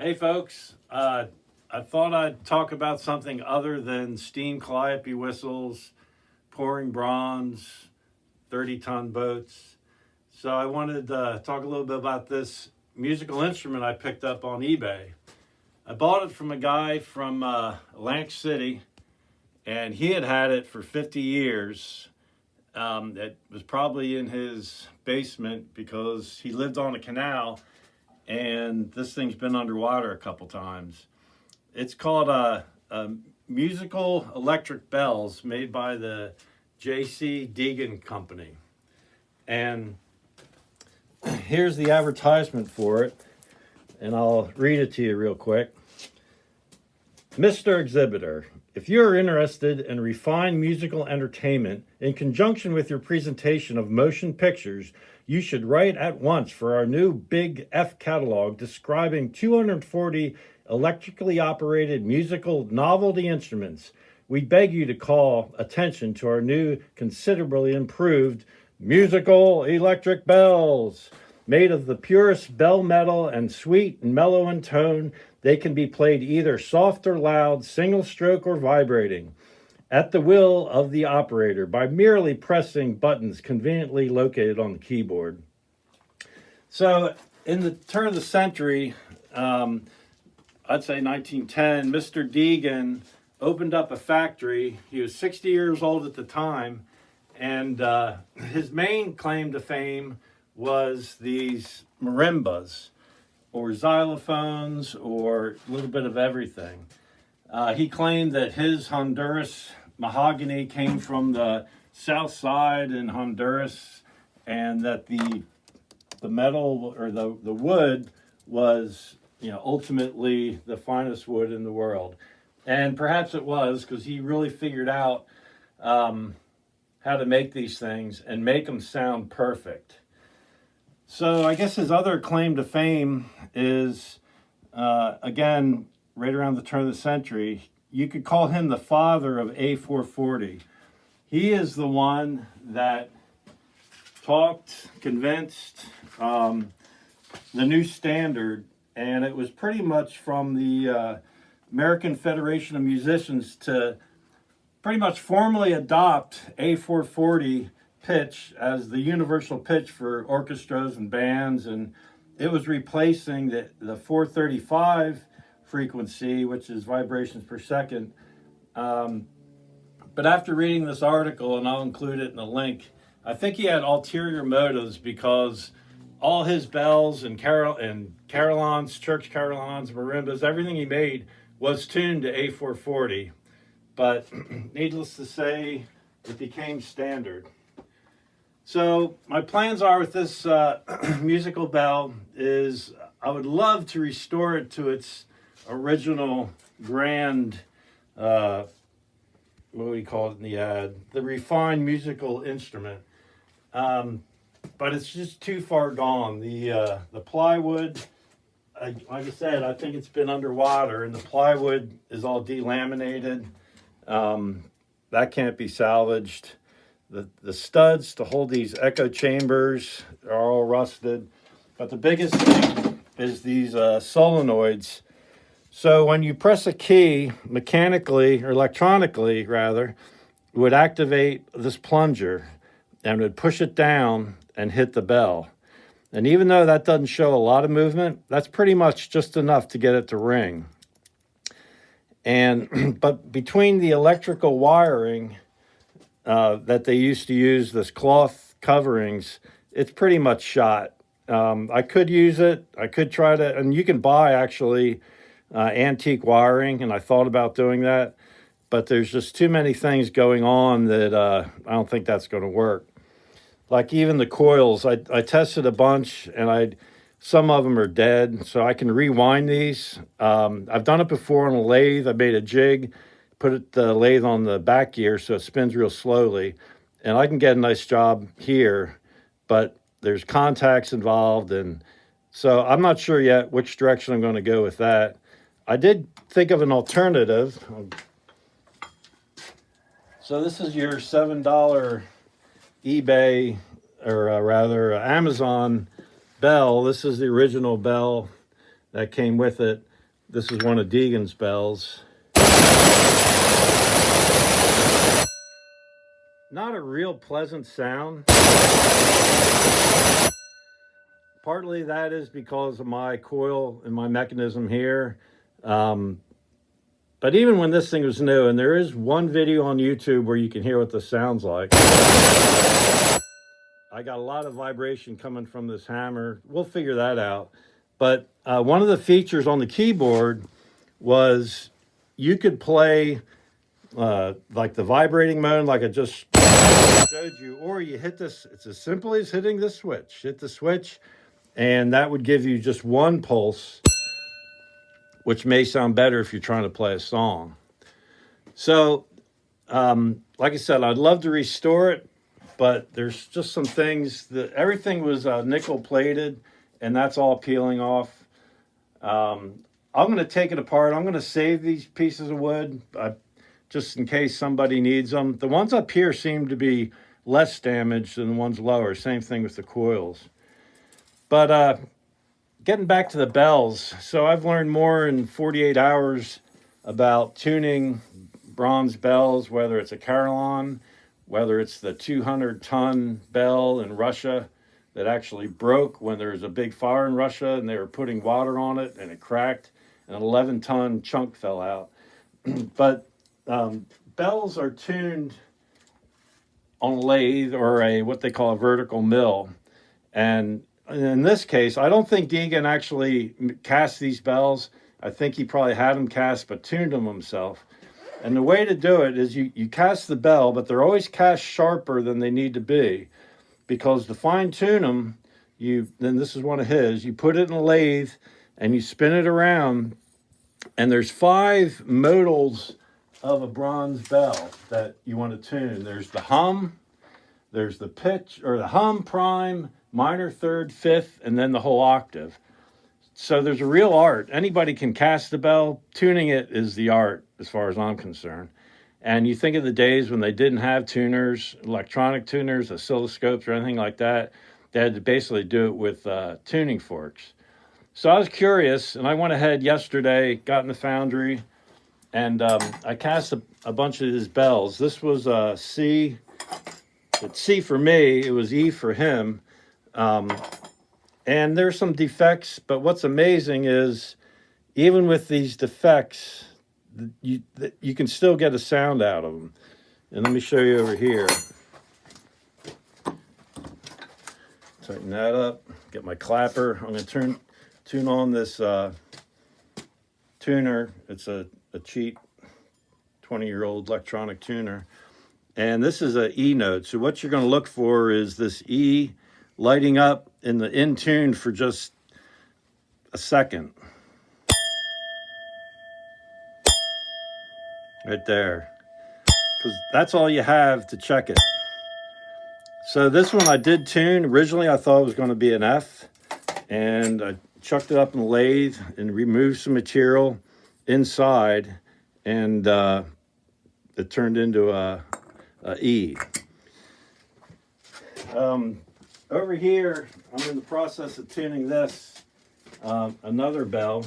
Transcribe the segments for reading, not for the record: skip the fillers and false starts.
Hey folks, I thought I'd talk about something other than steam Calliope whistles, pouring bronze, 30-ton boats. So I wanted to talk a little bit about this musical instrument I picked up on eBay. I bought it from a guy from Atlantic City, and he had it for 50 years. It was probably in his basement because he lived on a canal, and this thing's been underwater a couple times. It's called a musical electric bells made by the Deagan company. And here's the advertisement for it, and I'll read it to you real quick. Mr. Exhibitor, if you are interested in refined musical entertainment in conjunction with your presentation of motion pictures, you should write at once for our new Big F catalog describing 240 electrically operated musical novelty instruments. We beg you to call attention to our new, considerably improved musical electric bells. Made of the purest bell metal and sweet and mellow in tone, they can be played either soft or loud, single stroke or vibrating, at the will of the operator by merely pressing buttons conveniently located on the keyboard. So in the turn of the century, I'd say 1910, Mr. Deegan opened up a factory. He was 60 years old at the time, and his main claim to fame was these marimbas, or xylophones, or a little bit of everything. He claimed that his Honduras mahogany came from the south side in Honduras, and that the metal or the wood was, ultimately the finest wood in the world. And perhaps it was, because he really figured out how to make these things and make them sound perfect. So I guess his other claim to fame is, again, right around the turn of the century, you could call him the father of A440. He is the one that talked, convinced the new standard, and it was pretty much from the American Federation of Musicians to pretty much formally adopt A440 pitch as the universal pitch for orchestras and bands, and it was replacing the 435 frequency, which is vibrations per second. But after reading this article, and I'll include it in the link, I think he had ulterior motives, because all his bells and carillons, church carillons, marimbas, everything he made was tuned to A440. But needless to say, it became standard. So my plans are with this musical bell is I would love to restore it to its original grand, what do we call it in the ad? The refined musical instrument. But it's just too far gone. The plywood, like I said, I think it's been underwater, and the plywood is all delaminated. That can't be salvaged. The studs to hold these echo chambers are all rusted. But the biggest thing is these solenoids. So when you press a key mechanically, or electronically rather, it would activate this plunger and would push it down and hit the bell. And even though that doesn't show a lot of movement, that's pretty much just enough to get it to ring. And but between the electrical wiring that they used to use, this cloth coverings, it's pretty much shot. I could use it. I could try to, and you can buy actually antique wiring, and I thought about doing that, but there's just too many things going on that I don't think that's going to work. Like even the coils, I tested a bunch, and some of them are dead, so I can rewind these. I've done it before on a lathe. I made a jig, put the lathe on the back gear so it spins real slowly, and I can get a nice job here, but there's contacts involved, and so I'm not sure yet which direction I'm going to go with that. I did think of an alternative. So this is your $7 eBay, or rather Amazon bell. This is the original bell that came with it. This is one of Deegan's bells. Not a real pleasant sound. Partly that is because of my coil and my mechanism here. But even when this thing was new, and there is one video on YouTube where you can hear what this sounds like. I got a lot of vibration coming from this hammer. We'll figure that out. But one of the features on the keyboard was you could play like the vibrating mode, like I just showed you, or you hit this. It's as simple as hitting the switch. Hit the switch, and that would give you just one pulse, which may sound better if you're trying to play a song. So, like I said, I'd love to restore it, but there's just some things that everything was nickel plated, and that's all peeling off. I'm going to take it apart. I'm going to save these pieces of wood just in case somebody needs them. The ones up here seem to be less damaged than the ones lower. Same thing with the coils. But getting back to the bells, so I've learned more in 48 hours about tuning bronze bells, whether it's a carillon, whether it's the 200-ton bell in Russia that actually broke when there was a big fire in Russia and they were putting water on it and it cracked and an 11-ton chunk fell out. But bells are tuned on a lathe or what they call a vertical mill. And in this case, I don't think Deegan actually cast these bells. I think he probably had them cast but tuned them himself. And the way to do it is you cast the bell, but they're always cast sharper than they need to be, because to fine tune them, then this is one of his, you put it in a lathe and you spin it around, and there's 5 modals of a bronze bell that you want to tune. There's the hum, there's the pitch, or the hum, prime, minor, third, fifth, and then the whole octave. So there's a real art. Anybody can cast the bell. Tuning it is the art, as far as I'm concerned. And you think of the days when they didn't have tuners, electronic tuners, oscilloscopes, or anything like that. They had to basically do it with tuning forks. So I was curious, and I went ahead yesterday, got in the foundry, and I cast a bunch of his bells. This was C. It's C for me. It was E for him. And there's some defects, but what's amazing is even with these defects, you can still get a sound out of them. And let me show you over here. Tighten that up, get my clapper. I'm going to tune on this tuner. It's a cheap 20-year-old electronic tuner. And this is an E note. So what you're going to look for is this E lighting up in tune for just a second. Right there. Because that's all you have to check it. So this one I did tune. Originally I thought it was going to be an F. And I chucked it up in the lathe and removed some material inside. And it turned into a E. Over here, I'm in the process of tuning this, another bell.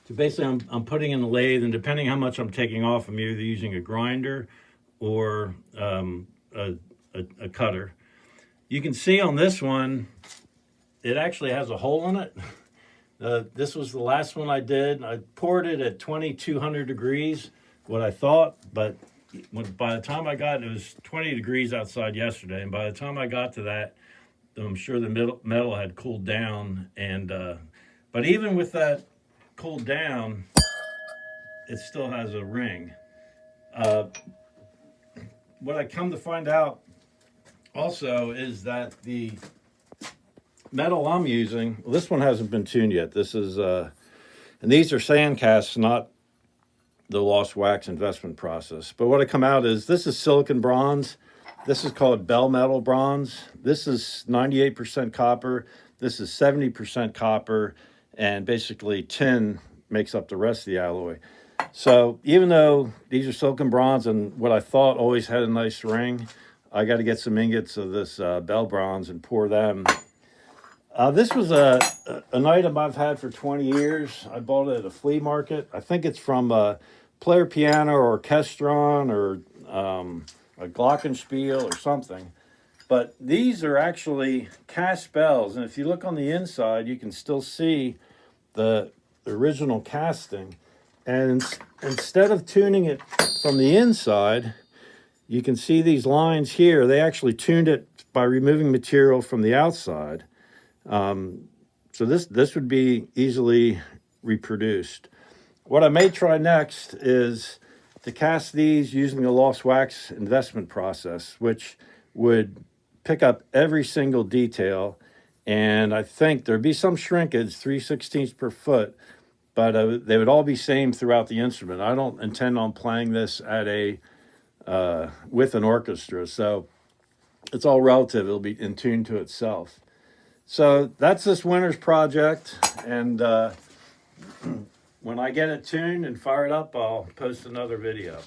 So basically, I'm putting in the lathe, and depending how much I'm taking off, I'm either using a grinder or a cutter. You can see on this one, it actually has a hole in it. This was the last one I did. I poured it at 2200 degrees, what I thought, but by the time I got it was 20 degrees outside yesterday, and by the time I got to that, I'm sure the metal had cooled down. And but even with that cooled down, it still has a ring. What I come to find out also is that the metal I'm using, well, this one hasn't been tuned yet. This is, and these are sand casts, not the lost wax investment process. But what I come out is, this is silicon bronze. This is called bell metal bronze. This is 98% copper. This is 70% copper. And basically tin makes up the rest of the alloy. So even though these are silicon bronze and what I thought always had a nice ring, I got to get some ingots of this bell bronze and pour them. This was an item I've had for 20 years. I bought it at a flea market. I think it's from a Player Piano or Orchestron or a Glockenspiel or something. But these are actually cast bells, and if you look on the inside, you can still see the original casting. And instead of tuning it from the inside, you can see these lines here. They actually tuned it by removing material from the outside. So this would be easily reproduced. What I may try next is to cast these using the lost wax investment process, which would pick up every single detail. And I think there'd be some shrinkage, 3/16 per foot, but they would all be same throughout the instrument. I don't intend on playing this at with an orchestra, so it's all relative. It'll be in tune to itself. So that's this winter's project, and when I get it tuned and fired up, I'll post another video.